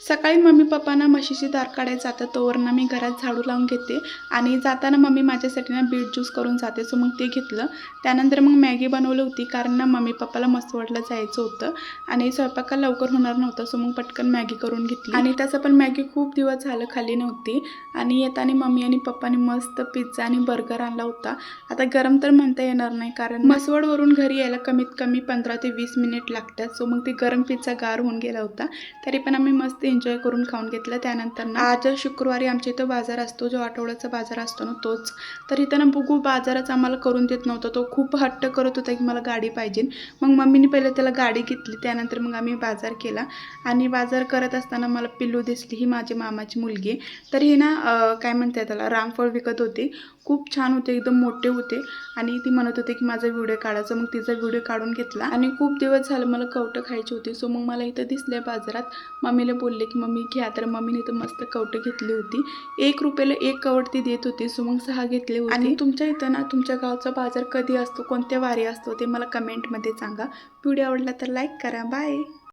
सकाळी मम्मी पप्पांना म्हशीची धार काढायला जातं, तोवरनं मी घरात झाडू लावून घेते आणि जाताना मम्मी माझ्यासाठी ना बीट ज्यूस करून जाते. सो मग ते घेतलं. त्यानंतर मग मॅगी बनवली होती, कारण ना मम्मी पप्पाला मसवडला जायचं होतं आणि स्वयंपाकाला लवकर होणार नव्हतं. सो मग पटकन मॅगी करून घेतली आणि तसं पण मॅगी खूप दिवस झालं खाल्ली नव्हती. आणि येताना मम्मी आणि पप्पानी मस्त पिझ्झा आणि बर्गर आणला होता. आता गरम तर म्हणता येणार नाही, कारण मसवडवरून घरी यायला कमीत कमी 15 ते 20 मिनिट लागतात. सो मग ते गरम पिझ्झा गार होऊन गेला होता, तरी पण आम्ही मस्त एन्जॉय करून खाऊन घेतलं. त्यानंतर ना आज शुक्रवारी आमच्या इथं बाजार असतो, जो आठवड्याचा बाजार असतो ना तोच. तर इथं ना बघू बाजारच आम्हाला करून देत नव्हता. तो खूप हट्ट करत होता की मला गाडी पाहिजे. मग मम्मीने पहिले त्याला गाडी घेतली, त्यानंतर मग आम्ही बाजार केला. आणि बाजार करत असताना मला पिल्लू दिसली, ही माझी मामाची मुलगी. तर ही ना काय म्हणतात त्याला रामफळ विकत होती. खूप छान होते, एकदम मोठे होते आणि ती म्हणत होते की माझा व्हिडिओ काढायचा. मग तिचा व्हिडिओ काढून घेतला आणि खूप दिवस झालं मला कवटं खायची होती. सो मग मला इथं दिसले बाजारात. मम्मीला बोलले की मम्मी घ्या, तर मम्मीने इथं मस्त कवटं घेतली होती. 1 रुपयाला 1 कवट ती देत होती. सो मग 6 घेतले होते. आणि तुमच्या इथं ना तुमच्या गावचा बाजार कधी असतो, कोणत्या वारी असतो ते मला कमेंटमध्ये सांगा. व्हिडिओ आवडला तर लाईक करा. बाय.